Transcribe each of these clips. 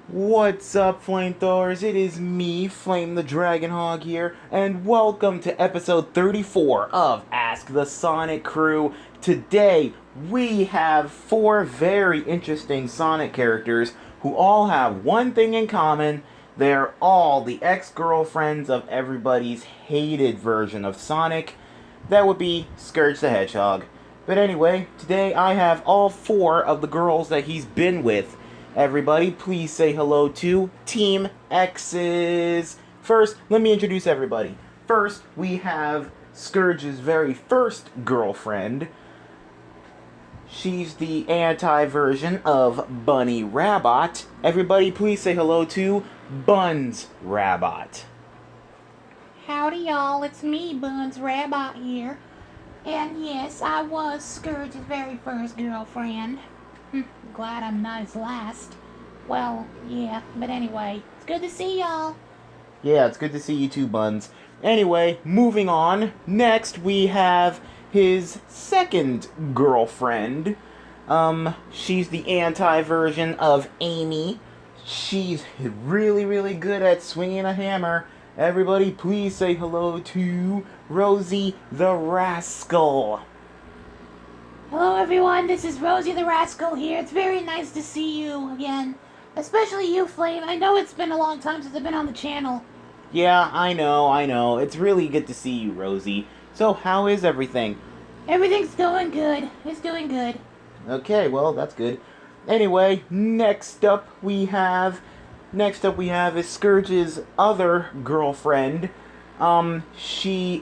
What's up, flamethrowers? It is me, Flame the Dragon Hog here, and welcome to episode 34 of Ask the Sonic Crew. Today, we have four very interesting Sonic characters who all have one thing in common. They're all the ex-girlfriends of everybody's hated version of Sonic. That would be Scourge the Hedgehog. But anyway, today I have all four of the girls that he's been with. Everybody, please say hello to Team X's. First, let me introduce everybody. First, we have Scourge's very first girlfriend. She's the anti-version of Bunny Rabbit. Everybody, please say hello to Buns Rabbit. Howdy, y'all. It's me, Buns Rabbit here. And yes, I was Scourge's very first girlfriend. Glad I'm not his last. Well, yeah, but anyway, it's good to see y'all. Yeah, it's good to see you too, Buns. Anyway, moving on. Next, we have his second girlfriend. She's the anti-version of Amy. She's really good at swinging a hammer. Everybody, please say hello to Rosie the Rascal. Hello, everyone. This is Rosie the Rascal here. It's very nice to see you again. Especially you, Flame. I know it's been a long time since I've been on the channel. Yeah, I know. It's really good to see you, Rosie. So, how is everything? Everything's going good. It's doing good. Okay, well, that's good. Anyway, next up we have is Scourge's other girlfriend. She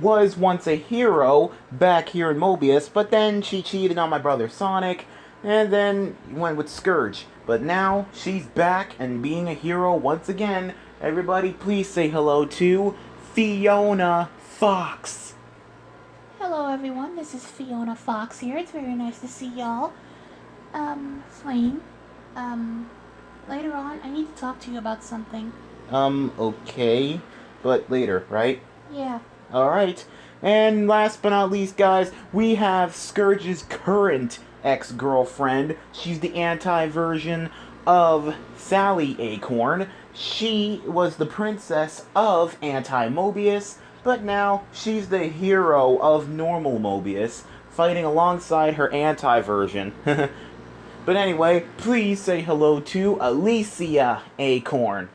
was once a hero back here in Mobius, but then she cheated on my brother Sonic, and then went with Scourge. But now she's back and being a hero once again. Everybody, please say hello to Fiona Fox. Hello, everyone. This is Fiona Fox here. It's very nice to see y'all. Flame. Later on, I need to talk to you about something. Okay. But later, right? Yeah. Alright. And last but not least, guys, we have Scourge's current ex-girlfriend. She's the anti-version of Sally Acorn. She was the princess of Anti-Mobius, but now she's the hero of normal Mobius, fighting alongside her anti-version. But anyway, please say hello to Alicia Acorn.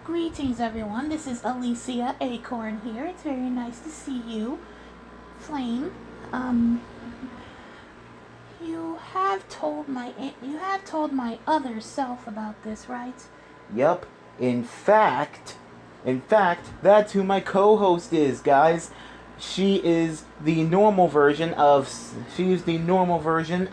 Greetings, everyone. This is Alicia Acorn here. It's very nice to see you. Flame, you have told my other self about this, right? Yup. In fact, that's who my co-host is, guys. She's the normal version of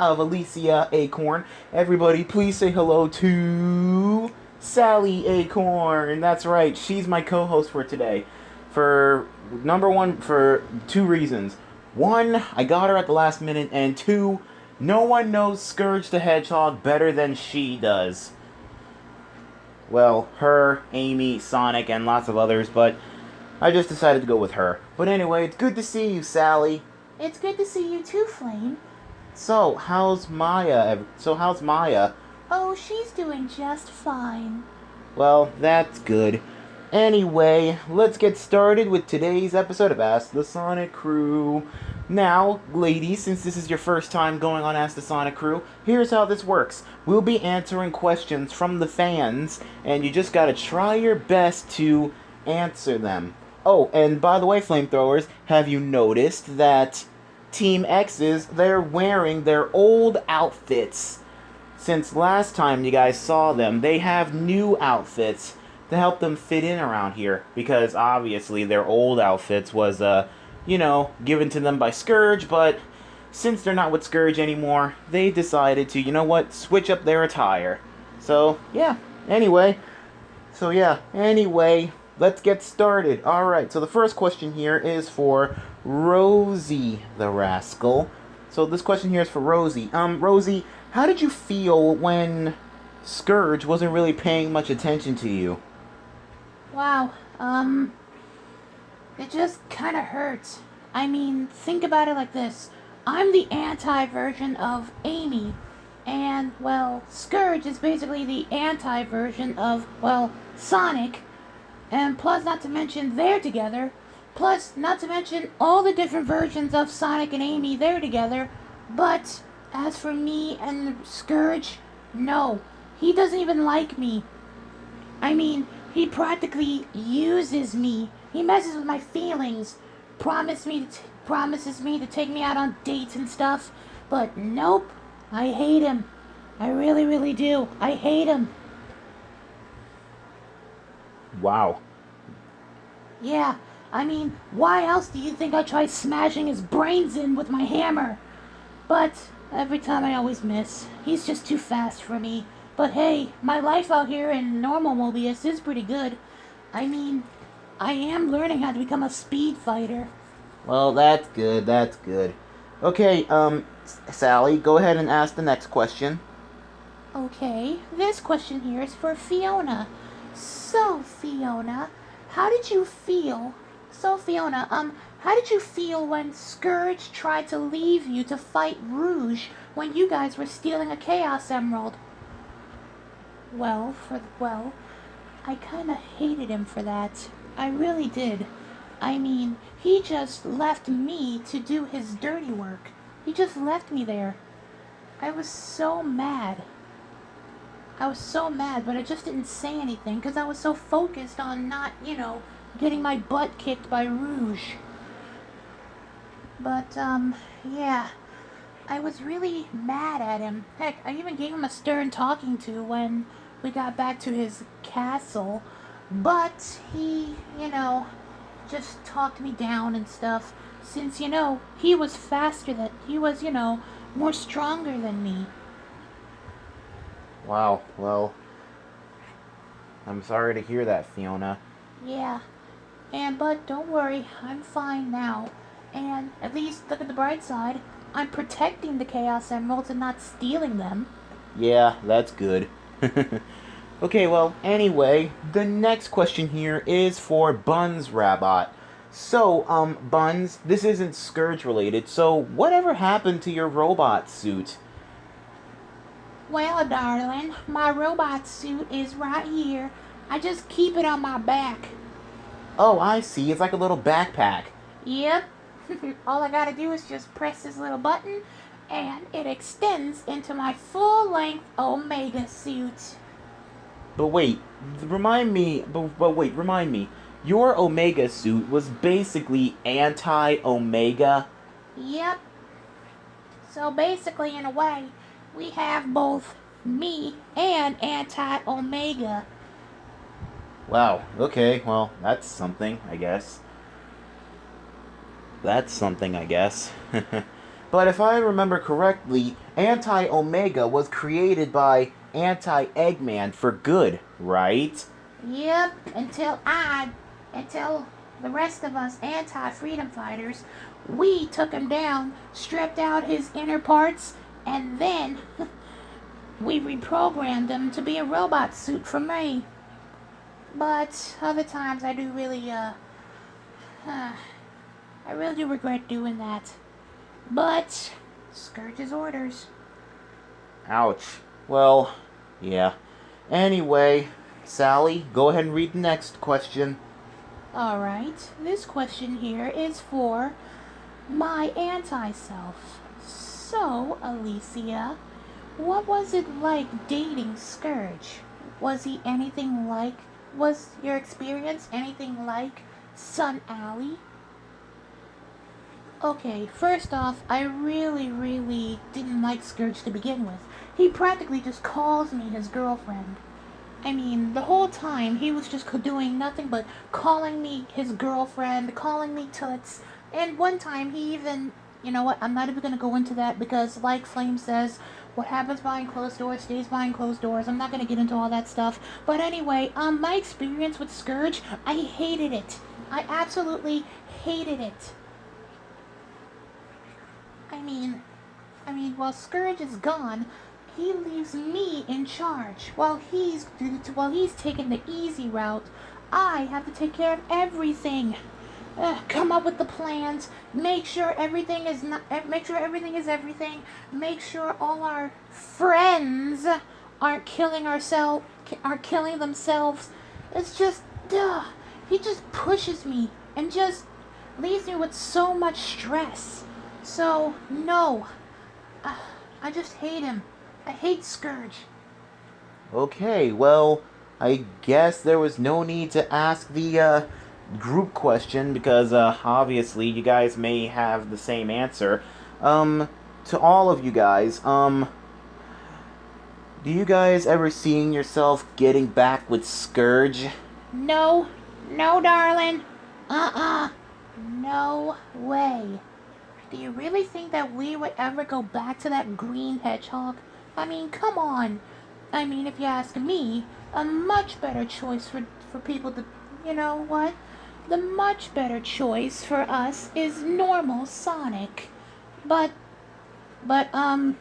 Alicia Acorn. Everybody, please say hello to Sally Acorn. That's right. She's my co-host for today. For two reasons. One, I got her at the last minute, and two, no one knows Scourge the Hedgehog better than she does. Well, her, Amy, Sonic, and lots of others, but I just decided to go with her. But anyway, it's good to see you, Sally. It's good to see you too, Flame. So, how's Maya? Oh, she's doing just fine. Well, that's good. Anyway, let's get started with today's episode of Ask the Sonic Crew. Now, ladies, since this is your first time going on Ask the Sonic Crew, here's how this works. We'll be answering questions from the fans, and you just gotta try your best to answer them. Oh, and by the way, flamethrowers, have you noticed that Team X's, they're wearing their old outfits? Since last time you guys saw them, they have new outfits to help them fit in around here, because obviously their old outfits was, given to them by Scourge, but since they're not with Scourge anymore, they decided to, switch up their attire. So, anyway, let's get started. Alright, so the first question here is for Rosie the Rascal. So this question here is for Rosie. Rosie, how did you feel when Scourge wasn't really paying much attention to you? Wow, it just kinda hurts. I mean, think about it like this. I'm the anti-version of Amy. And, well, Scourge is basically the anti-version of, well, Sonic. And plus, not to mention, they're together. Plus, not to mention all the different versions of Sonic and Amy, they're together. But, as for me and Scourge, no. He doesn't even like me. I mean, he practically uses me. He messes with my feelings. Promises me to take me out on dates and stuff. But nope. I hate him. I really, really do. I hate him. Wow. Yeah, I mean, why else do you think I try smashing his brains in with my hammer? But every time I always miss. He's just too fast for me. But hey, my life out here in normal Mobius is pretty good. I mean, I am learning how to become a speed fighter. Well, that's good, that's good. Okay, Sally, go ahead and ask the next question. Okay, this question here is for Fiona. So, Fiona, how did you feel? How did you feel when Scourge tried to leave you to fight Rouge when you guys were stealing a Chaos Emerald? Well, I kinda hated him for that. I really did. I mean, he just left me to do his dirty work. He just left me there. I was so mad. But I just didn't say anything because I was so focused on not, getting my butt kicked by Rouge. But, yeah. I was really mad at him. Heck, I even gave him a stern talking to when we got back to his castle. But he, just talked me down and stuff. Since, he was more stronger than me. Wow, well, I'm sorry to hear that, Fiona. Yeah. But don't worry, I'm fine now. And at least look at the bright side. I'm protecting the Chaos Emeralds and not stealing them. Yeah, that's good. Okay, well, anyway, the next question here is for Buns Rabbot. So, Buns, this isn't Scourge related, so whatever happened to your robot suit? Well, darling, my robot suit is right here. I just keep it on my back. Oh, I see, it's like a little backpack. Yep. All I gotta do is just press this little button, and it extends into my full-length Omega suit. But wait, remind me. Your Omega suit was basically anti-Omega. Yep. So basically, in a way, we have both me and anti-Omega. Wow, okay, well, that's something, I guess. But if I remember correctly, Anti-Omega was created by Anti-Eggman for good, right? Yep, until the rest of us anti-freedom fighters, we took him down, stripped out his inner parts, and then we reprogrammed him to be a robot suit for me. But other times I really do regret doing that. But Scourge's orders. Ouch. Well, yeah. Anyway, Sally, go ahead and read the next question. Alright, this question here is for my anti-self. So, Alicia, what was it like dating Scourge? Was your experience anything like Sun Alley? Okay, first off, I really, really didn't like Scourge to begin with. He practically just calls me his girlfriend. I mean, the whole time he was just doing nothing but calling me his girlfriend, calling me toots, and one time he even, you know what, I'm not even going to go into that because like Flame says, what happens behind closed doors stays behind closed doors. I'm not going to get into all that stuff. But anyway, my experience with Scourge, I hated it. I absolutely hated it. I mean, while Scourge is gone, he leaves me in charge. While he's taking the easy route, I have to take care of everything. come up with the plans, make sure everything is not, make sure everything is everything, make sure all our friends aren't aren't killing themselves. It's just, he just pushes me and just leaves me with so much stress. So, no, I just hate him. I hate Scourge. Okay, well, I guess there was no need to ask the group question because obviously you guys may have the same answer. To all of you guys, do you guys ever seeing yourself getting back with Scourge? No, no, darling. No way. Do you really think that we would ever go back to that green hedgehog? I mean, come on. I mean, if you ask me, a much better choice for people to, you know what? The much better choice for us is normal Sonic. But,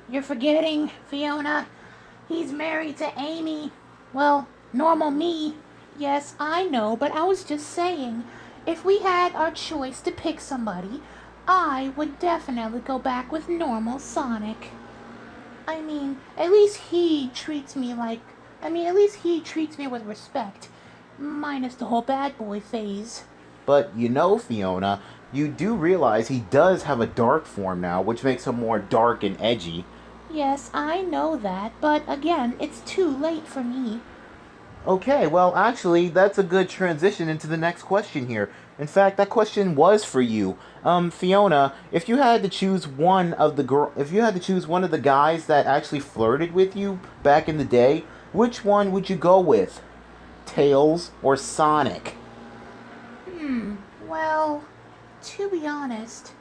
you're forgetting, Fiona. He's married to Amy. Well, normal me. Yes, I know, but I was just saying, if we had our choice to pick somebody, I would definitely go back with normal Sonic. I mean, at least he treats me with respect. Minus the whole bad boy phase. But you know, Fiona, you do realize he does have a dark form now, which makes him more dark and edgy. Yes, I know that, but again, it's too late for me. Okay, well, actually, that's a good transition into the next question here. In fact, that question was for you. Fiona, if you had to choose one of the guys that actually flirted with you back in the day, which one would you go with? Tails or Sonic? Well, to be honest,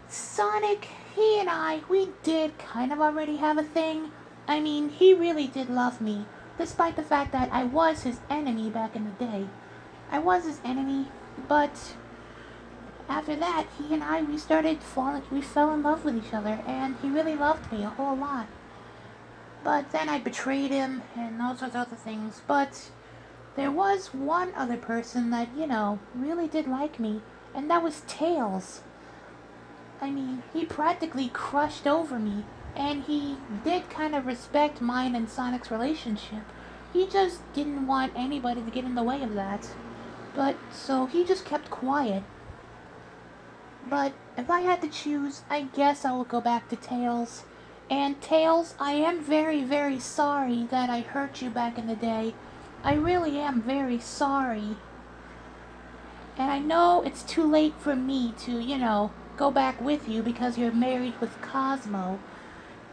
Sonic, he and we did kind of already have a thing. I mean, he really did love me, despite the fact that I was his enemy back in the day. I was his enemy, but after that, he and we fell in love with each other, and he really loved me a whole lot. But then I betrayed him, and all sorts of other things, but there was one other person that, really did like me, and that was Tails. I mean, he practically crushed over me, and he did kind of respect mine and Sonic's relationship. He just didn't want anybody to get in the way of that. But, so he just kept quiet. But if I had to choose, I guess I would go back to Tails. And Tails, I am very, very sorry that I hurt you back in the day. I really am very sorry. And I know it's too late for me to, go back with you because you're married with Cosmo.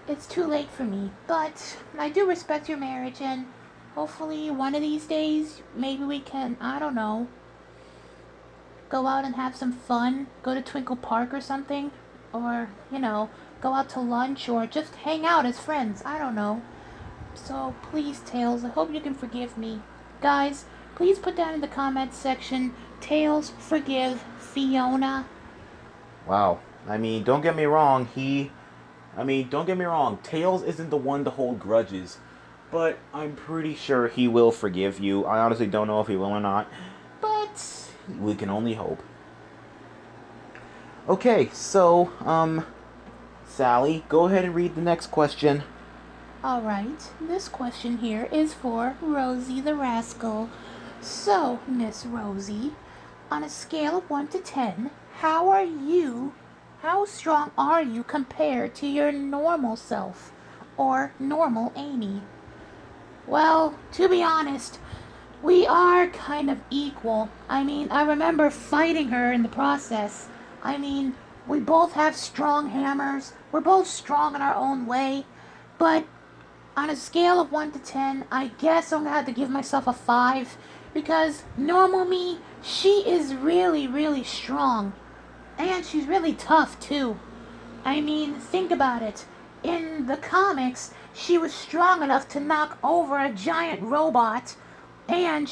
It's too late for me, but I do respect your marriage, and hopefully one of these days, maybe we can, I don't know, go out and have some fun, go to Twinkle Park or something, or, go out to lunch, or just hang out as friends, I don't know. So please, Tails, I hope you can forgive me. Guys, please put down in the comments section, Tails, forgive Fiona. Wow. I mean, don't get me wrong, Tails isn't the one to hold grudges. But I'm pretty sure he will forgive you. I honestly don't know if he will or not. But we can only hope. Okay, so, Sally, go ahead and read the next question. Alright, this question here is for Rosie the Rascal. So, Miss Rosie, on a scale of 1 to 10, how strong are you compared to your normal self, or normal Amy? Well, to be honest, we are kind of equal. I mean, I remember fighting her in the process. I mean, we both have strong hammers, we're both strong in our own way, but on a scale of 1 to 10, I guess I'm gonna have to give myself a 5, because normal me, she is really, really strong. And she's really tough, too. I mean, think about it. In the comics, she was strong enough to knock over a giant robot, and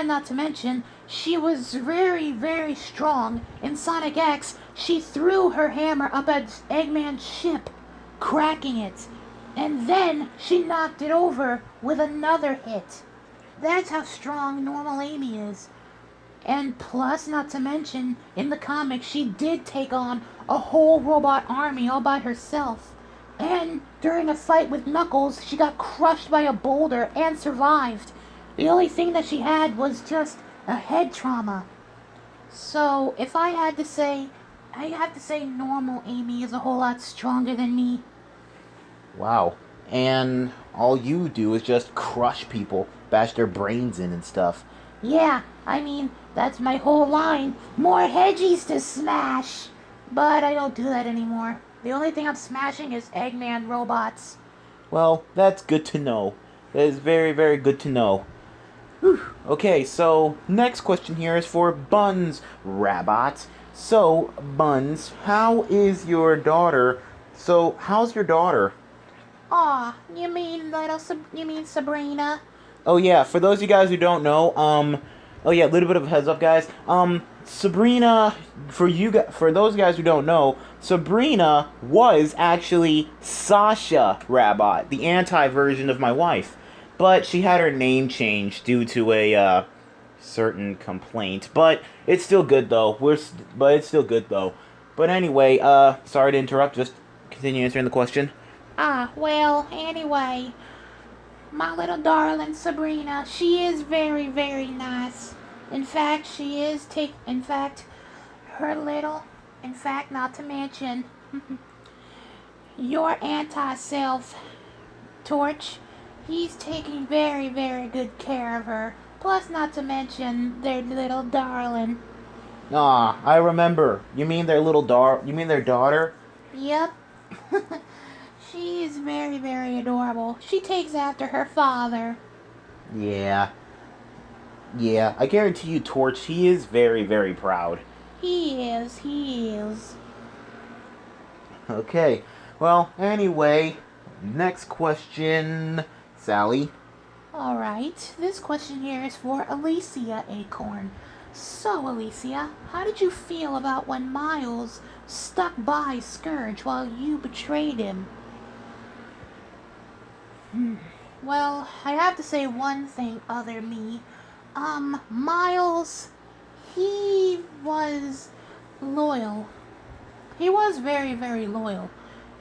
not to mention, she was very, very strong. In Sonic X, she threw her hammer up at Eggman's ship, cracking it. And then she knocked it over with another hit. That's how strong normal Amy is. And plus, not to mention, in the comics, she did take on a whole robot army all by herself. And during a fight with Knuckles, she got crushed by a boulder and survived. The only thing that she had was just a head trauma. So, if I had to say, I have to say normal Amy is a whole lot stronger than me. Wow. And all you do is just crush people, bash their brains in and stuff. Yeah, I mean, that's my whole line. More hedgies to smash. But I don't do that anymore. The only thing I'm smashing is Eggman robots. Well, that's good to know. That is very, very good to know. Whew. Okay, so next question here is for Buns Rabbit. So, Buns, how's your daughter? Aw, you mean Sabrina? Oh yeah, for those of you guys who don't know, oh yeah, a little bit of a heads up, guys. Sabrina, for those guys who don't know, Sabrina was actually Sasha Rabbit, the anti-version of my wife, but she had her name changed due to a certain complaint. But it's still good though. But anyway, sorry to interrupt. Just continue answering the question. Well, anyway, my little darling Sabrina, she is very, very nice. In fact, not to mention, your anti-self, Torch, he's taking very, very good care of her. Plus, not to mention, their little darling. I remember. You mean their daughter? Yep. She is very, very adorable. She takes after her father. Yeah. Yeah, I guarantee you, Torch, he is very, very proud. He is. Okay. Well, anyway, next question, Sally. Alright, this question here is for Alicia Acorn. So, Alicia, how did you feel about when Miles stuck by Scourge while you betrayed him? Well, I have to say one thing, other me. Miles, he was loyal. He was very, very loyal.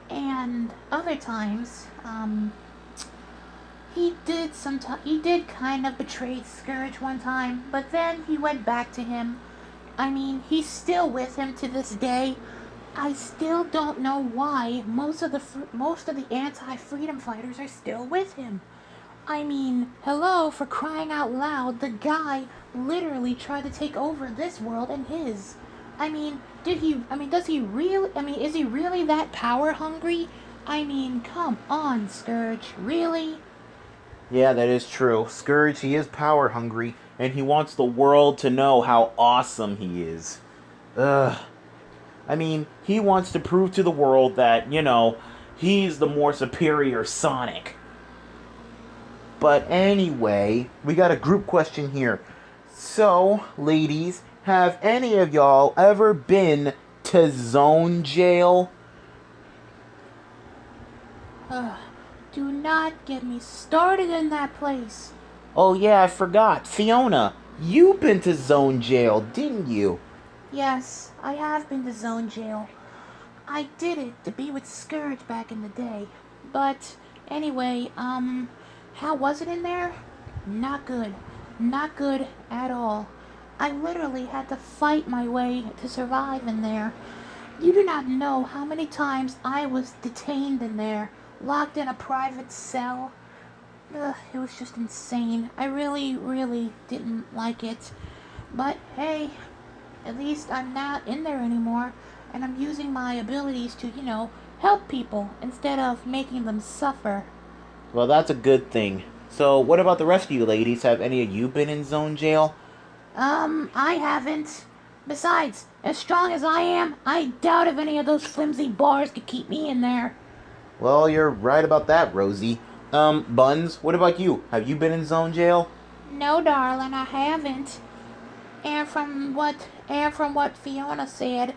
And other times, he did kind of betray Scourge one time, but then he went back to him. I mean, he's still with him to this day. I still don't know why most of the anti-freedom fighters are still with him. I mean, hello, for crying out loud, the guy literally tried to take over this world and his. Is he really that power hungry? I mean, come on, Scourge, really? Yeah, that is true. Scourge, he is power hungry, and he wants the world to know how awesome he is. Ugh. I mean, he wants to prove to the world that, he's the more superior Sonic. But anyway, we got a group question here. So, ladies, have any of y'all ever been to Zone Jail? Do not get me started in that place. Oh yeah, I forgot. Fiona, you've been to Zone Jail, didn't you? Yes, I have been to Zone Jail. I did it to be with Scourge back in the day. But, anyway, how was it in there? Not good. Not good at all. I literally had to fight my way to survive in there. You do not know how many times I was detained in there, locked in a private cell. It was just insane. I really, really didn't like it. But, hey, at least I'm not in there anymore, and I'm using my abilities to, help people instead of making them suffer. Well, that's a good thing. So, what about the rest of you ladies? Have any of you been in Zone Jail? I haven't. Besides, as strong as I am, I doubt if any of those flimsy bars could keep me in there. Well, you're right about that, Rosie. Buns, what about you? Have you been in Zone Jail? No, darling, I haven't. And from what Fiona said,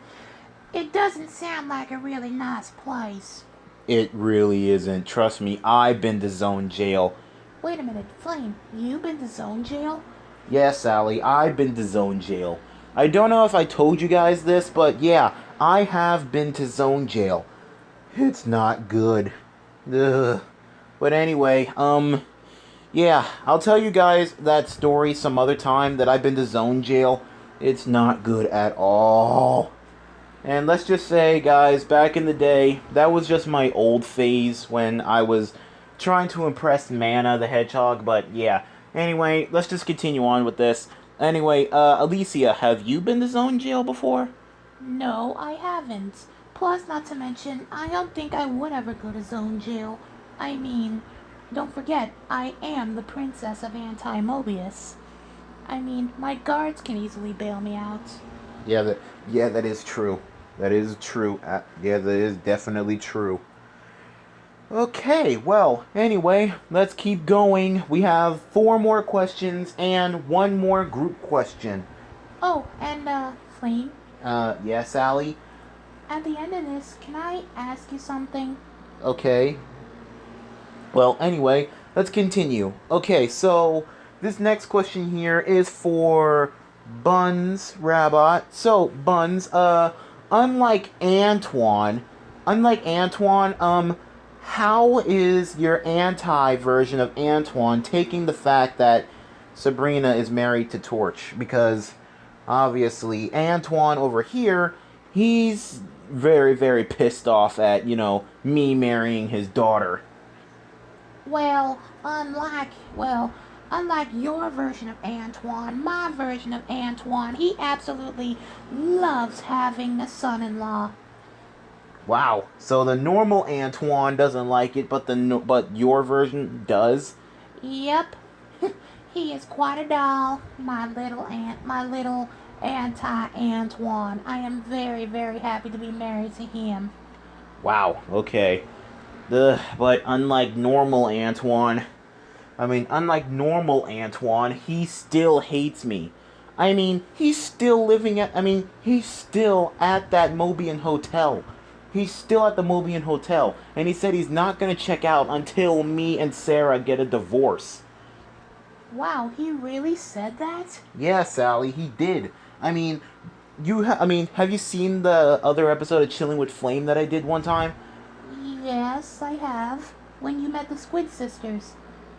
it doesn't sound like a really nice place. It really isn't. Trust me, I've been to Zone Jail. Wait a minute, Flame, you've been to Zone Jail? Yeah, Sally, I've been to zone jail. I don't know if I told you guys this, but yeah, I have been to zone jail. It's not good. Ugh. But anyway, yeah, I'll tell you guys that story some other time that I've been to zone jail. It's not good at all. And let's just say, guys, back in the day, that was just my old phase when I was trying to impress Mana the Hedgehog, but yeah. Anyway, let's just continue on with this. Anyway, Alicia, have you been to zone jail before? No, I haven't. Plus, not to mention, I don't think I would ever go to zone jail. I mean, don't forget, I am the princess of Anti-Mobius. I mean, my guards can easily bail me out. Yeah, that is true. That is true. Yeah, that is definitely true. Okay, well, anyway, let's keep going. We have 4 more questions and 1 more group question. Oh, and, Flame, Yes, Allie? at the end of this, can I ask you something? Okay. Well, anyway, let's continue. Okay, so this next question here is for Buns Rabbit. So, Buns, unlike Antoine, how is your anti version of Antoine taking the fact that Sabrina is married to Torch? Because obviously, Antoine over here, he's very, very pissed off at, me marrying his daughter. Well, unlike your version of Antoine, my version of Antoine, he absolutely loves having a son-in-law. Wow. So the normal Antoine doesn't like it, but your version does. Yep, he is quite a doll, my little anti-Antoine. I am very, very happy to be married to him. Wow. Okay. But unlike normal Antoine, he still hates me. He's still he's still at that Mobian hotel. He's still at the Mobian hotel, and he said he's not gonna check out until me and Sarah get a divorce. Wow, he really said that? Yeah, Sally, he did. Have you seen the other episode of Chilling with Flame that I did one time? Yes, I have. When you met the Squid Sisters.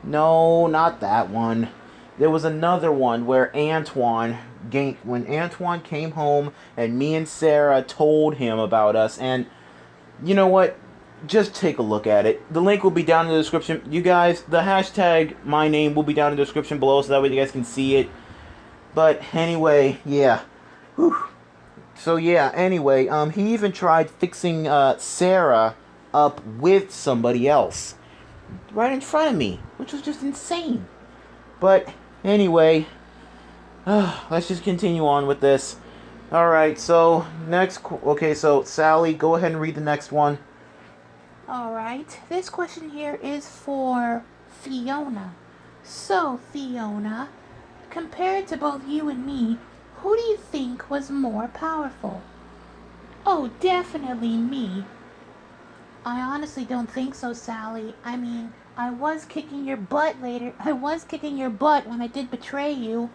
No, not that one. There was another one where when Antoine came home and me and Sarah told him about us, and you know what? Just take a look at it. The link will be down in the description. You guys, the hashtag my name will be down in the description below so that way you guys can see it. But anyway, yeah. Whew. So yeah, anyway, he even tried fixing Sarah up with somebody else right in front of me, which was just insane. But anyway, let's just continue on with this. Alright, so so Sally, go ahead and read the next one. Alright, this question here is for Fiona. So, Fiona, compared to both you and me, who do you think was more powerful? Oh, definitely me. I honestly don't think so, Sally. I was kicking your butt later. I was kicking your butt when I did betray you.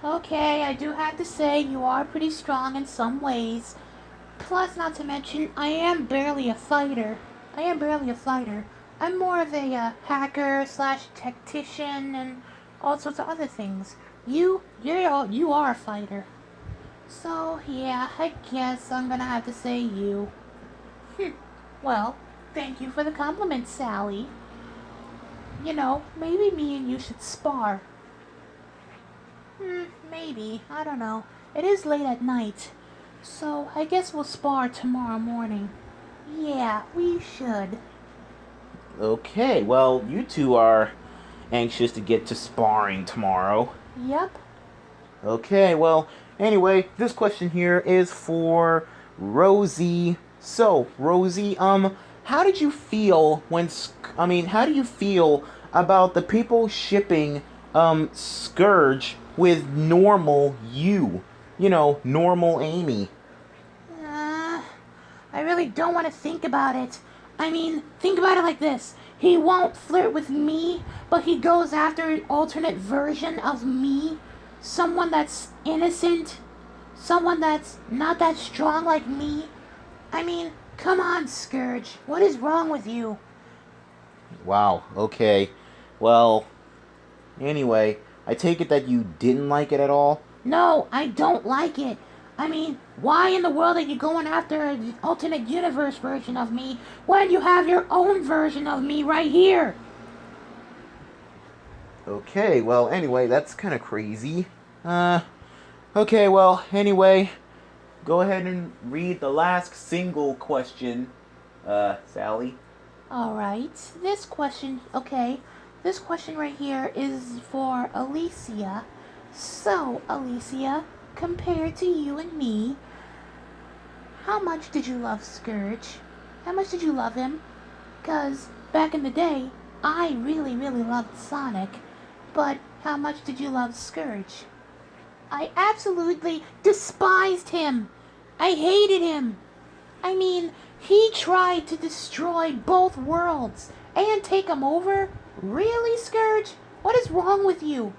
Okay, I do have to say you are pretty strong in some ways. Plus, not to mention, I am barely a fighter. I'm more of a hacker slash tactician and all sorts of other things. You are a fighter. So, yeah, I guess I'm gonna have to say you. Well, thank you for the compliment, Sally. Maybe me and you should spar. Maybe. I don't know. It is late at night. So, I guess we'll spar tomorrow morning. Yeah, we should. Okay, well, you two are anxious to get to sparring tomorrow. Yep. Okay, well, anyway, this question here is for Rosie. So, Rosie, how did you feel how do you feel about the people shipping, Scourge with normal you? Normal Amy. I really don't want to think about it. Think about it like this. he won't flirt with me, but he goes after an alternate version of me. Someone that's innocent. Someone that's not that strong like me. I mean, come on, Scourge. What is wrong with you? Wow, okay. Well, anyway, I take it that you didn't like it at all? No, I don't like it. I mean, why in the world are you going after an alternate universe version of me when you have your own version of me right here? Okay, well, anyway, that's kind of crazy. Okay, well, anyway, go ahead and read the last single question, Sally. Alright, this question right here is for Alicia. So, Alicia, compared to you and me, how much did you love Scourge? How much did you love him? 'Cause back in the day, I really, really loved Sonic. But how much did you love Scourge? I absolutely despised him. I hated him. I mean, he tried to destroy both worlds and take them over? Really, Scourge? What is wrong with you?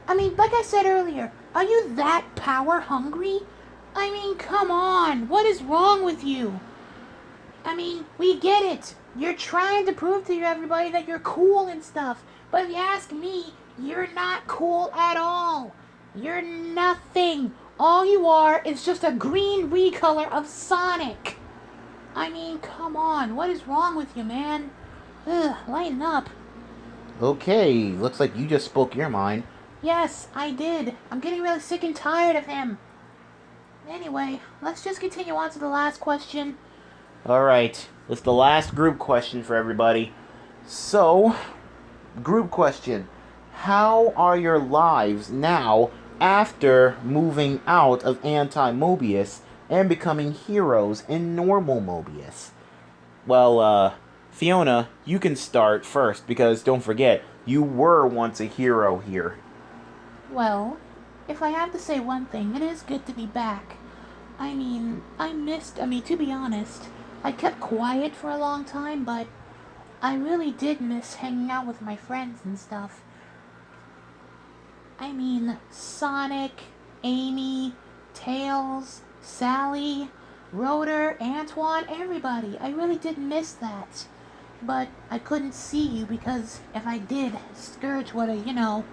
I mean, like I said earlier, are you that power hungry? I mean, come on. What is wrong with you? I mean, we get it. You're trying to prove to everybody that you're cool and stuff. But if you ask me, you're not cool at all. You're nothing. All you are is just a green recolor of Sonic. I mean, come on. What is wrong with you, man? Ugh, lighten up. Okay, looks like you just spoke your mind. Yes, I did. I'm getting really sick and tired of him. Anyway, let's just continue on to the last question. Alright, it's the last group question for everybody. So, group question. How are your lives now after moving out of Anti-Mobius and becoming heroes in normal Mobius? Well, Fiona, you can start first because don't forget, you were once a hero here. Well, if I have to say one thing, it is good to be back. I mean, to be honest, I kept quiet for a long time, but I really did miss hanging out with my friends and stuff. I mean, Sonic, Amy, Tails, Sally, Rotor, Antoine, everybody. I really did miss that. But I couldn't see you because if I did, Scourge would have,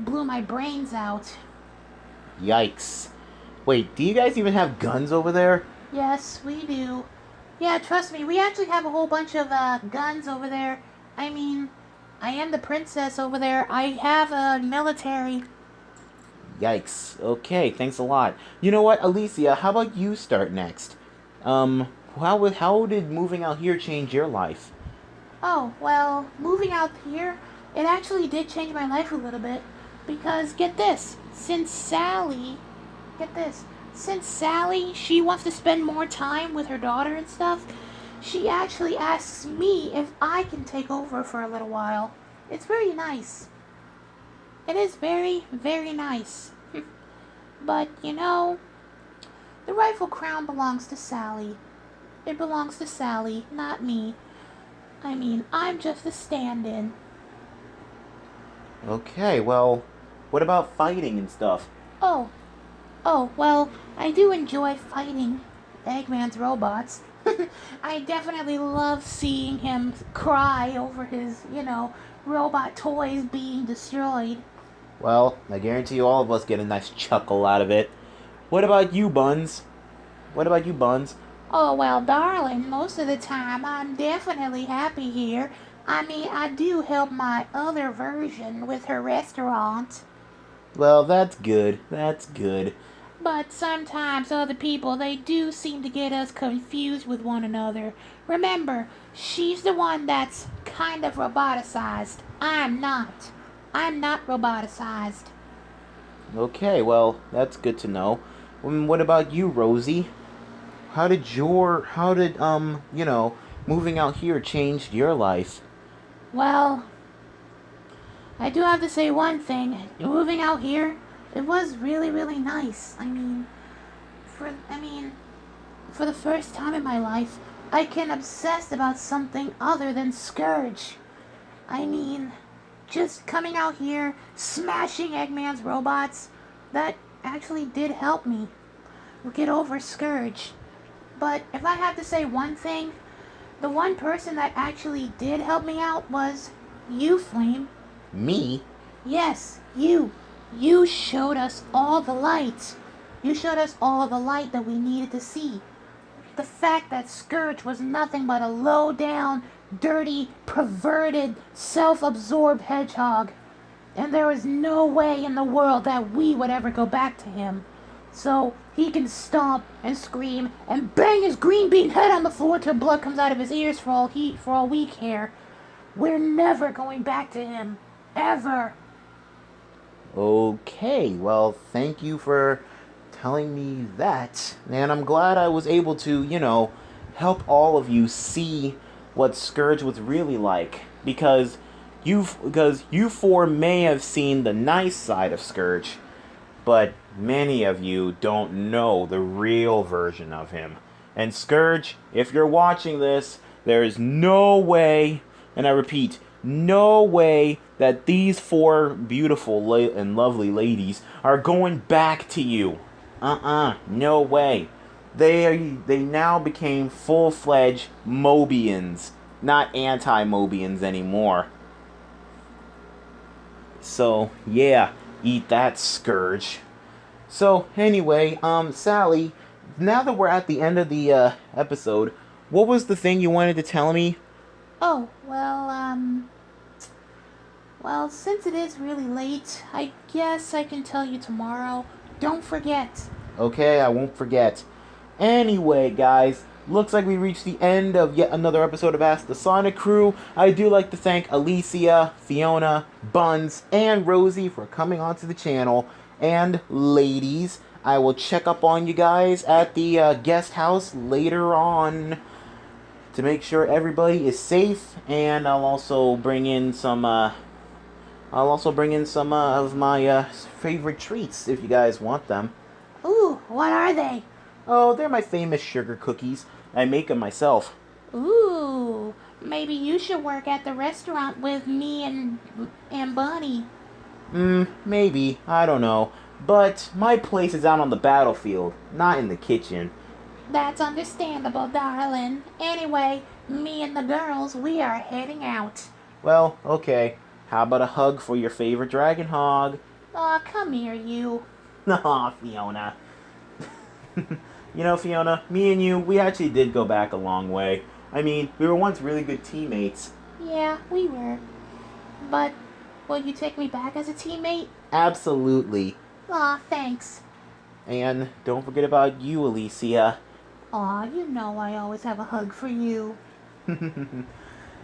blew my brains out. Yikes. Wait, do you guys even have guns over there? Yes, we do. Yeah, trust me, we actually have a whole bunch of guns over there. I mean, I am the princess over there. I have a military. Yikes. Okay, thanks a lot. You know what, Alicia, how about you start next? How did moving out here change your life? Oh, well, moving out here, it actually did change my life a little bit. Because, get this, since Sally, she wants to spend more time with her daughter and stuff, she actually asks me if I can take over for a little while. It's very nice. It is very, very nice. But, the rightful crown belongs to Sally. It belongs to Sally, not me. I mean, I'm just a stand-in. Okay, well, what about fighting and stuff? Oh, well, I do enjoy fighting Eggman's robots. I definitely love seeing him cry over his, robot toys being destroyed. Well, I guarantee you all of us get a nice chuckle out of it. What about you, Buns? Oh, well, darling, most of the time I'm definitely happy here. I mean, I do help my other version with her restaurant. Well, that's good. But sometimes other people, they do seem to get us confused with one another. Remember, she's the one that's kind of roboticized. I'm not. I'm not roboticized. Okay, well, that's good to know. What about you, Rosie? How did moving out here change your life? Well, I do have to say one thing. Moving out here, it was really, really nice. For the first time in my life, I can obsess about something other than Scourge. I mean, just coming out here, smashing Eggman's robots, that actually did help me get over Scourge. But if I have to say one thing, the one person that actually did help me out was you, Flame. Me? Yes, you. You showed us all the light. You showed us all the light that we needed to see. The fact that Scourge was nothing but a low-down, dirty, perverted, self-absorbed hedgehog. And there was no way in the world that we would ever go back to him. So he can stomp and scream and bang his green bean head on the floor till blood comes out of his ears for all we care. We're never going back to him. Ever. Okay, well, thank you for telling me that. And I'm glad I was able to, help all of you see what Scourge was really like. Because you four may have seen the nice side of Scourge, but many of you don't know the real version of him. And Scourge, if you're watching this, there is no way, and I repeat, no way that these four beautiful and lovely ladies are going back to you. No way. They now became full-fledged Mobians, not anti-Mobians anymore. So, yeah, eat that, Scourge. So, anyway, Sally, now that we're at the end of the episode, what was the thing you wanted to tell me? Oh, well, since it is really late, I guess I can tell you tomorrow. Don't forget. Okay, I won't forget. Anyway, guys, looks like we reached the end of yet another episode of Ask the Sonic Crew. I do like to thank Alicia, Fiona, Buns, and Rosie for coming onto the channel. And ladies, I will check up on you guys at the guest house later on to make sure everybody is safe. And I'll also bring in some of my favorite treats if you guys want them. Ooh, what are they? Oh, they're my famous sugar cookies. I make them myself. Ooh, maybe you should work at the restaurant with me and Bunny. Maybe. I don't know. But my place is out on the battlefield, not in the kitchen. That's understandable, darling. Anyway, me and the girls, we are heading out. Well, okay. How about a hug for your favorite dragon hog? Aw, come here, you. Aw, Fiona. Fiona, me and you, we actually did go back a long way. I mean, we were once really good teammates. Yeah, we were. But, will you take me back as a teammate? Absolutely. Aw, thanks. And don't forget about you, Alicia. Aw, you know I always have a hug for you.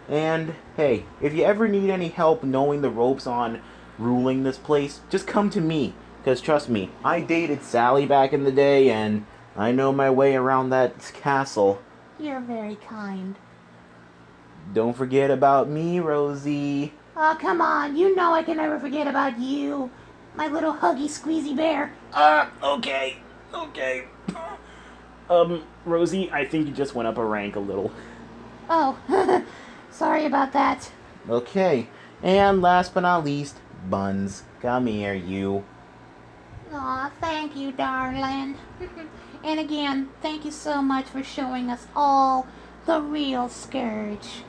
And, hey, if you ever need any help knowing the ropes on ruling this place, just come to me. Because trust me, I dated Sally back in the day, and I know my way around that castle. You're very kind. Don't forget about me, Rosie. Oh, come on. You know I can never forget about you. My little huggy squeezy bear. Okay. Rosie, I think you just went up a rank a little. Oh, sorry about that. Okay, and last but not least, Buns. Come here, you. Aw, thank you, darling. And again, thank you so much for showing us all the real Scourge.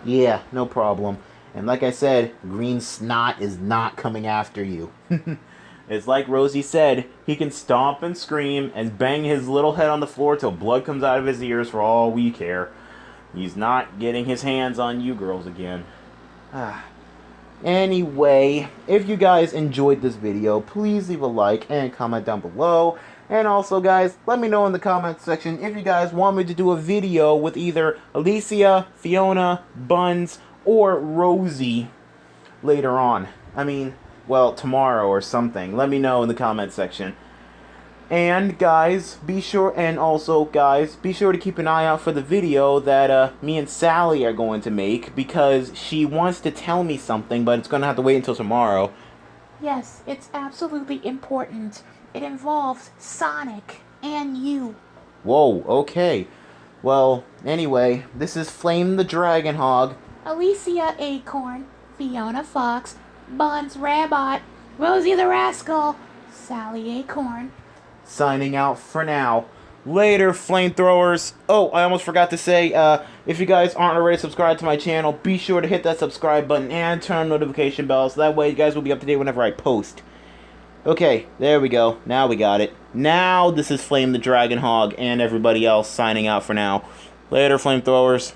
Yeah, no problem. And like I said, Green Snot is not coming after you. It's like Rosie said, he can stomp and scream and bang his little head on the floor till blood comes out of his ears for all we care. He's not getting his hands on you girls again. Anyway, if you guys enjoyed this video, please leave a like and comment down below. And also, guys, let me know in the comment section if you guys want me to do a video with either Alicia, Fiona, Buns, or Rosie later on. Well, tomorrow or something. Let me know in the comment section. And guys, be sure to keep an eye out for the video that me and Sally are going to make, because she wants to tell me something, but it's going to have to wait until tomorrow. Yes, it's absolutely important. It involves Sonic and you. Whoa, okay. Well, anyway, this is Flame the Dragon Hog. Alicia Acorn. Fiona Fox, Buns Rabbit, Rosie the Rascal, Sally Acorn. Signing out for now. Later, flamethrowers. Oh, I almost forgot to say, if you guys aren't already subscribed to my channel, be sure to hit that subscribe button and turn on notification bells. So that way you guys will be up to date whenever I post. Okay, there we go. Now we got it. Now this is Flame the Dragon Hog and everybody else signing out for now. Later, flamethrowers.